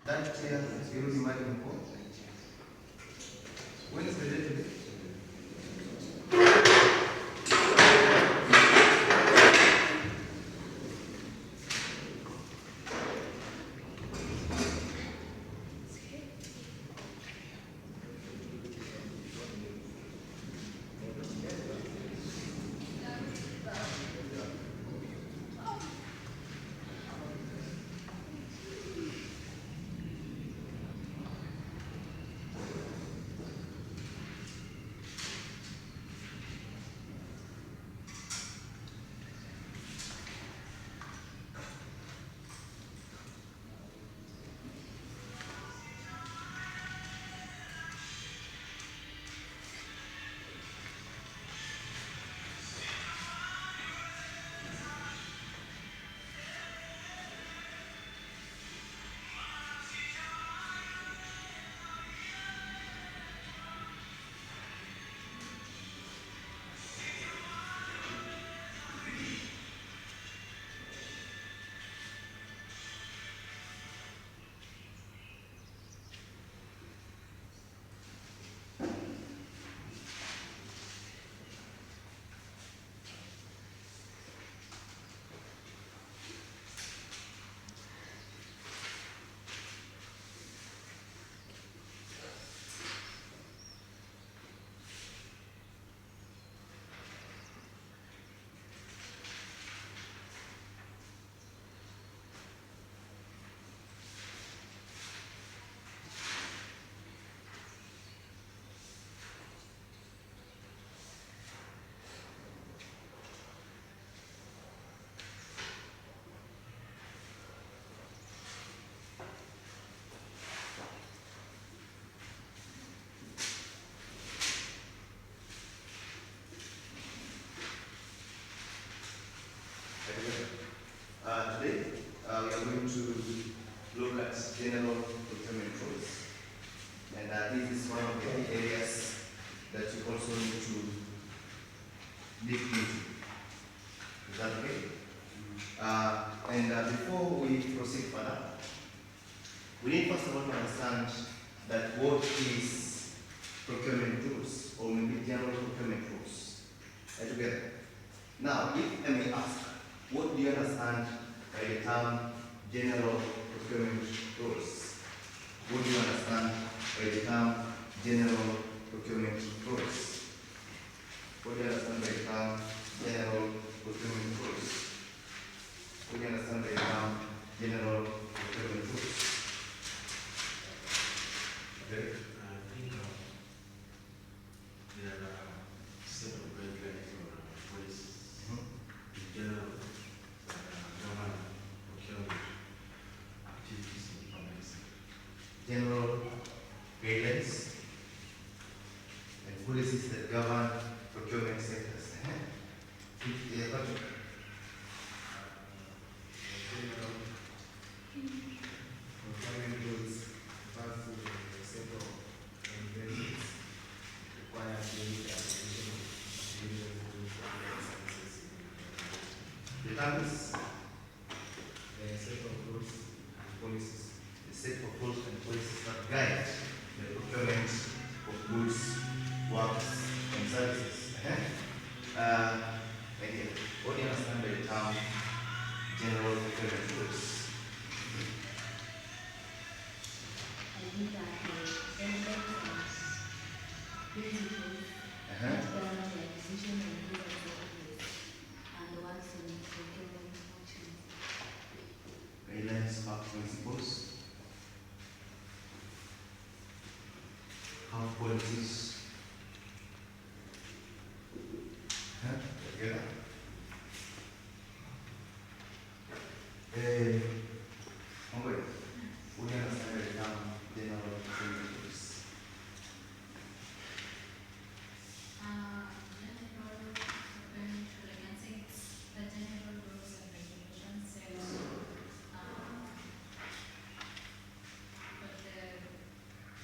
That chair is mahali mko. When is the day today? Today, we are going to look at general procurement rules. And this is one of the key areas that you also need to dig into. Is that okay? Before we proceed further, we need first of all to understand that what is procurement rules, or maybe general procurement rules. Are you together? Now, if I may ask, what do you understand by the term general procurement rules? What do you understand by the term general procurement rules? What do you understand by the term general procurement rules? What do you understand by the term general procurement rules? Okay. I think there are a set of guidelines or policies in general that govern procurement activities in the public sector. General guidelines and policies that govern procurement sectors. Yeah, Patrick. General procurement rules refers to the set of regulations required to meet the application of various rules and services in the The term is the set of rules and policies the set of rules and policies that guide the procurement of goods, works, and services. Thank you. What do you understand by the term general procurement rules? I think that the central principles that govern the acquisition of goods and services and works in procurement functions. Guidelines are principles. How policies. Together. What do you understand by the term general procurement rules? General procurement, I can say it's the general rules and regulations, so for the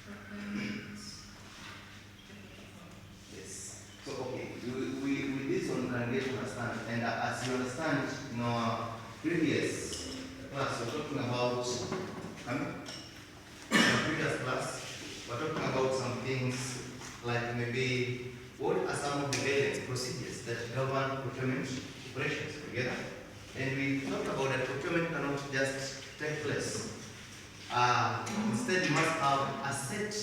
procurement. Yes. So okay, with this one can get to understand, and as you understand in our previous class, we're talking about like maybe what are some of the guidelines, procedures that govern procurement operations together? And we talked about that procurement cannot just take place. Instead, you must have a set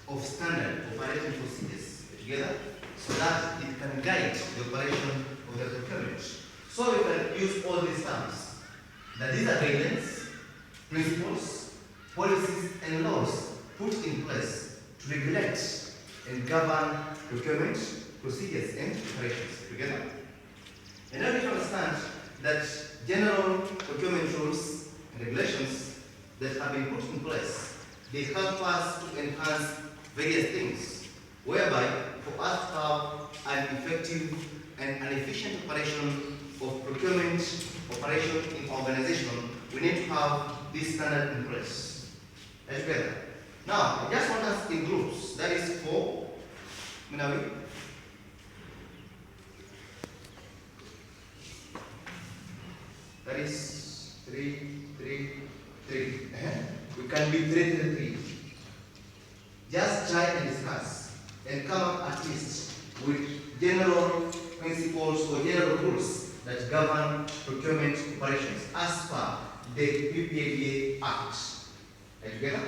of standard operating procedures together so that it can guide the operation of the procurement. So we can use all these terms. That these are guidelines, principles, policies, and laws put in place to regulate and govern procurement procedures and operations together. And now we can understand that general procurement rules and regulations that have been put in place, they help us to enhance various things, whereby for us to have an effective and an efficient operation of procurement operation in organization, we need to have this standard in place. Together. Now, I just want us in groups, that is 4. Minawi. That is 3, 3, 3. We can be 3, 3, 3. Just try and discuss and come up at least with general principles or general rules that govern procurement operations as per the PPADA Act. Are you together?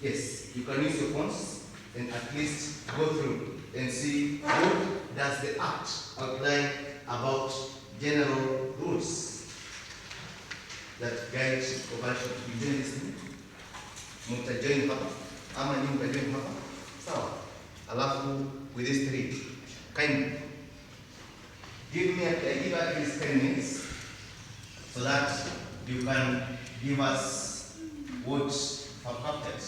Yes, you can use your phones and at least go through and see what does the Act outline about general rules that guide operation. Within listening, mtajoin hapa ama nyinyi mtajoin hapa, sawa? Alafu with these 3, kindly give me at least 10 minutes so that you can give us what have happened.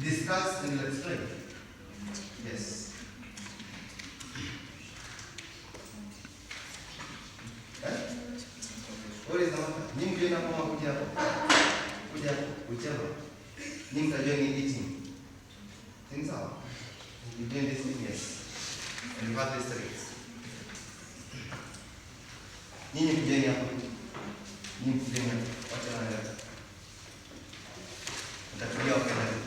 Discuss and explain. Yes. What is the matter? Nyinyi ndio inapoa kuja hapo. Kuja whichever. Nyinyi mtajoin eating. Things are. You doing this thing, yes. And you have this 3. Nyinyi kujeni hapo. Nyinyi kujeni hapo. Wacha na nitakuja wakati.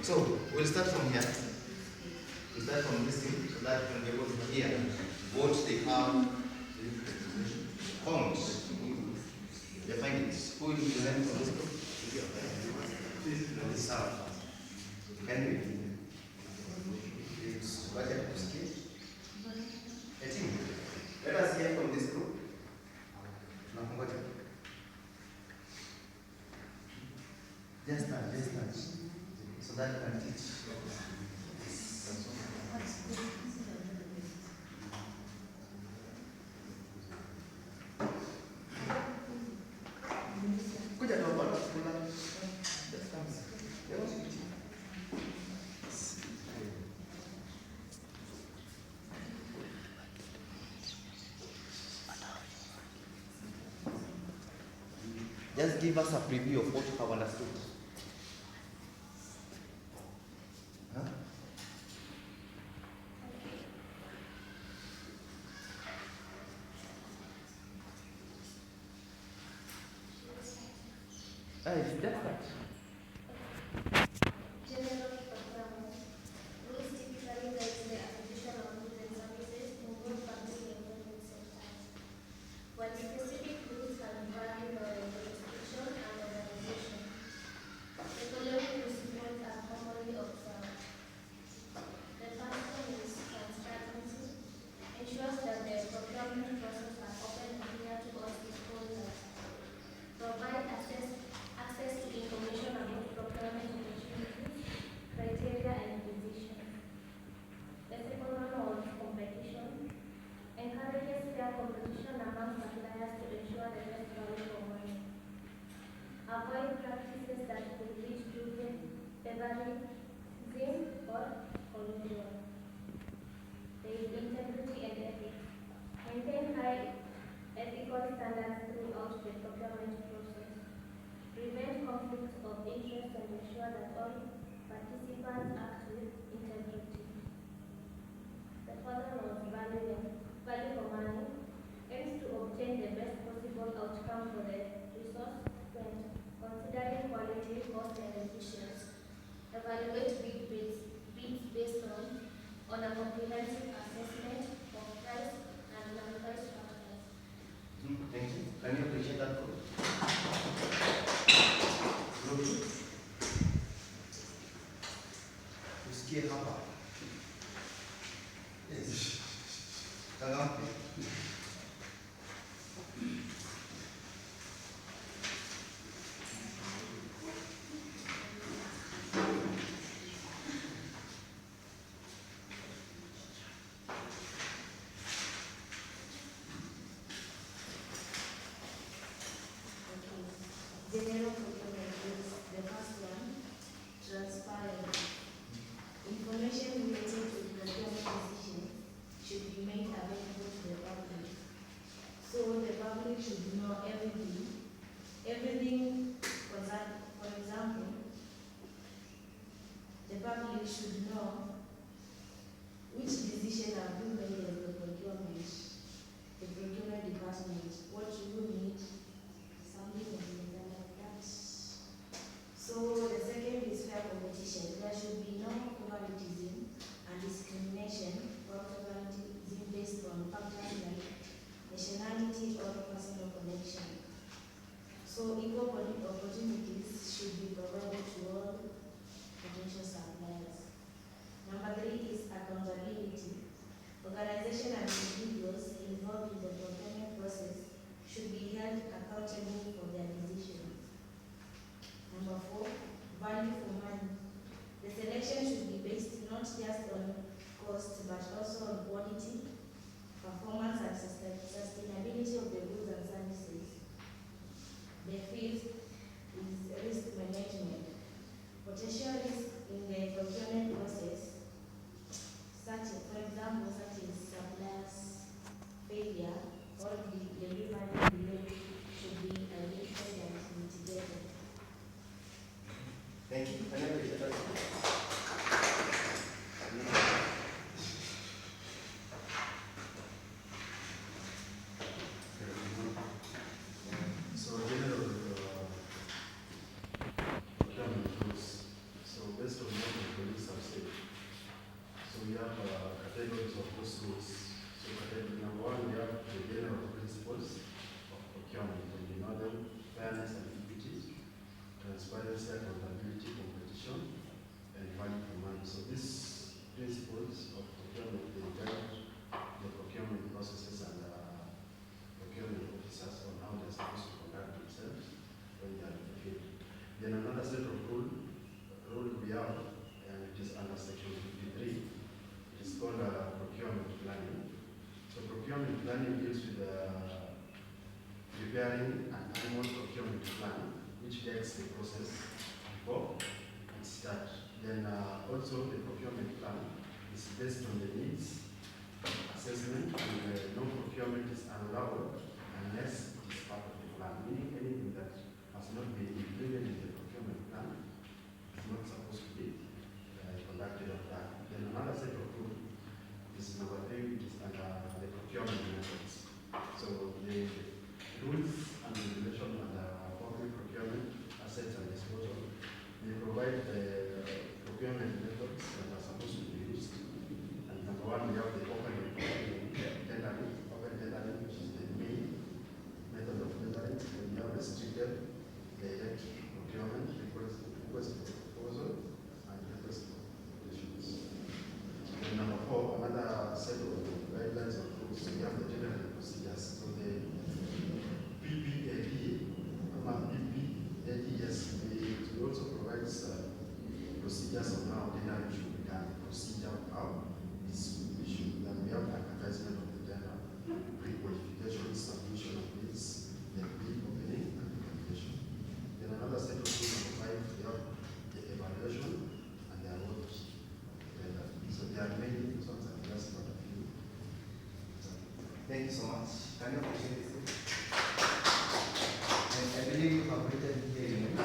So we'll start from here. We'll start from this thing so that we can be able to hear what they have found. The findings. Who will present from this group? This hour. Henry. It's budget to skip. Let us hear from this group. Just start. So that you can teach. Kuja na bwana kula. Just come. Just give us a preview of what you have understood. Huh? It's just that. General performance. Rules typically guide the acquisition of goods and services in both public and private sectors. While specific rules can vary by jurisdiction and organization, the following principles are commonly observed. The first one is transparency, ensures that the procurement process are open and clear to all stakeholders. Provide access to information about procurement opportunities, criteria, and decisions. The second one was competition. Encourages fair competition among suppliers to ensure the best value for money. Avoid practices that could lead to favoritism or collusion. There is integrity and ethics. Maintain high ethical standards throughout the procurement process. Prevent conflicts of interest and ensure that all participants act with integrity. The further was value for money, aims to obtain the best possible outcome for the resource spent, considering quality, cost, and efficiency. Evaluate bids based on a comprehensive assessment of price and non-price factors. Thank you. Can you appreciate that group? Group. Usikie hapa. Yes. Changamke. General procurement rules. The first one, transparent. Information related to procurement decisions should be made available to the public. So the public should know everything, for example, the public should know which decision have been made in the procurement department, what you need, something like that. So the second is fair competition. There should be no favoritism and discrimination or favoritism based on factors like nationality or personal connection. So equal opportunities should be provided to all potential suppliers. Number 3 is accountability. Organization and individuals involved in the procurement process should be held accountable for their decisions. Number 4, value for money. The selection should be based not just on cost but also on quality, performance, and sustainability of the goods and services. The 5th is risk management. Potential risk in the procurement process, for example, such as suppliers' failure or the delivery delay, should be identified and mitigated. Thank you. Can I appreciate that? procurement, and you know them: fairness and equity, transparency, accountability, competition, and value for money. So these principles of procurement, they guide the procurement processes and procurement officers on how they're supposed to conduct themselves when they are in the field. Then another set of rule we have, and it is under section 53. It is called procurement planning. So procurement planning deals with preparing an annual procurement plan, which guides the process before it starts. Then also the procurement plan is based on the needs assessment, and no procurement is allowed unless it is part of the plan, meaning anything that has not been included in the procurement plan is not supposed to be conducted or done. Then another set of rules is number 3, which is under the procurement methods. So the rules and regulation under public procurement, assets and disposal, they provide the procurement methods that are supposed to be used. And number 1, we have the open tendering, which is the main method of tendering. Then we have restricted, direct procurement, request for proposal, and request for quotations. And number 4, another set of guidelines or rules. We have the general procedures. So the PPADS, it also provides procedures on how tendering should be done, procedure of how this should be done. We have advertisement of the tender, pre-qualification, submission of bids, then bid opening and qualification. Then another set of rules, number 5, we have the evaluation and the award tender. So there are many ones, and just got a few. Thank you so much. Can you appreciate this? And I believe you have written here in the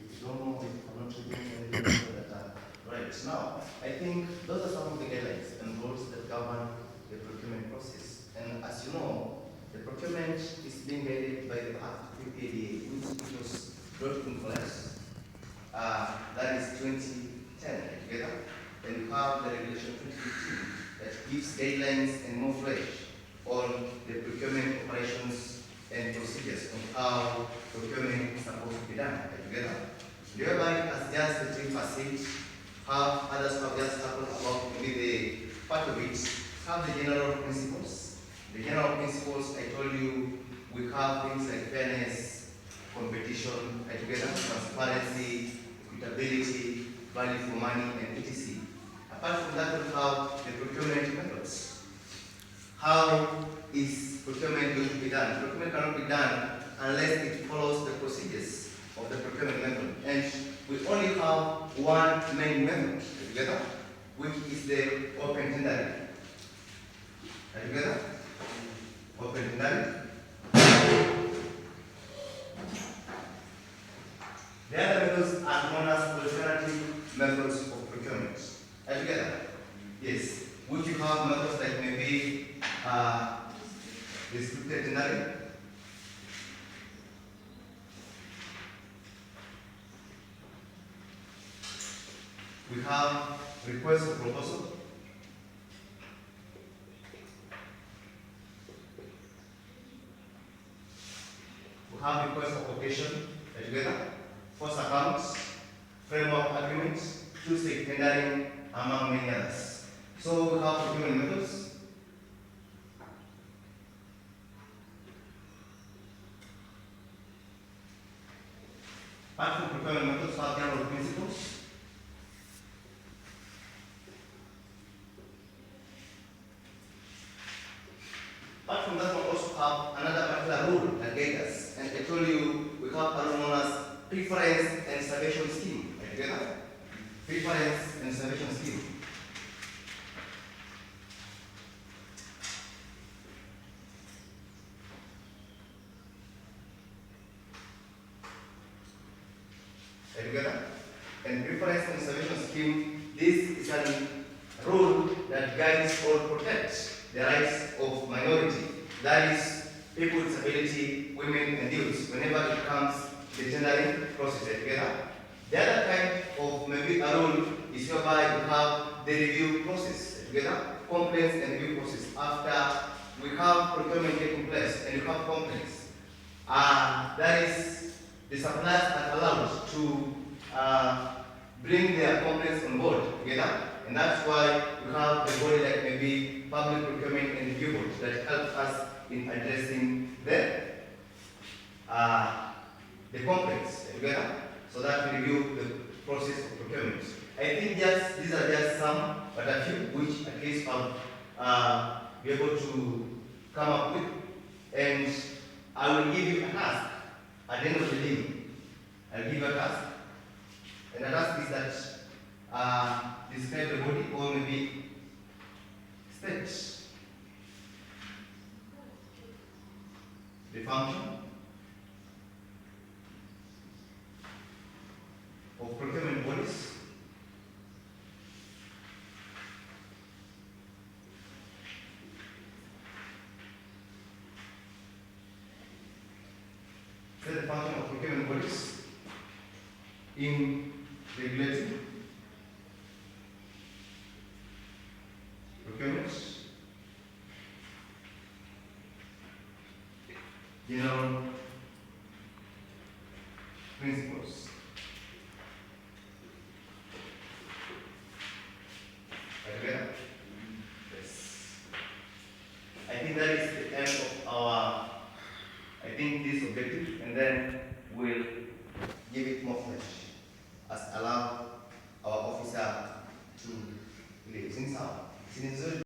If you don't know, I'm not reading anything that are right. Now, I think those are some of the guidelines and rules that govern the procurement process. And as you know, the procurement is being guided by the Act PPADA, which was brought in place. That is 2010 together. Then we have the regulation 2015 that gives guidelines and more flesh on the procurement operations and procedures on how procurement is supposed to be done together. Whereby, as just the 3%, have others have just talked about maybe the part of it, have the general principles. The general principles, I told you, we have things like fairness, competition, together, transparency, equitability, value for money, and etc. Apart from that, we have the procurement methods. How is procurement going to be done? Procurement cannot be done unless it follows the procedures of the procurement method. And we only have one main method together, which is the open tendering. Together? Open tendering. The other methods are known as alternative methods of procurement. Together? Yes. Which you have methods like maybe restricted tendering. We have request for proposal. We have request for quotation together. Force accounts, framework agreements, two-stage tendering, among many others. So we have procurement methods. Apart from procurement methods, we have general principles. Apart from that, we also have another particular rule that guides us. And I told you we have a rule known as preference and reservation scheme. Together? Preference and reservation scheme. Together? And preference and reservation scheme, this is a rule that guides or protects the rights of minority. That is, people with disability, women and youths, whenever it comes to the tendering process together. The other kind of maybe a rule is whereby you have the review process together, complaints and review process after we have procurement taking place and you have complaints, that is, the suppliers are allowed to bring their complaints on board together, and that's why we have a body like maybe public procurement and review board that helps us in addressing the complaints together, so that we review the process of procurement. I think these are just some, but a few which at least I'll be able to come up with, and I will give you a task at the end of the day. I'll give you a task, and the task is that describe the body or maybe state the function of procurement bodies, set the function of procurement bodies in regulating procurement, general principles. Together? Yes. I think that is the end of our, this objective, and then we'll give it more flesh as allow our officer to live.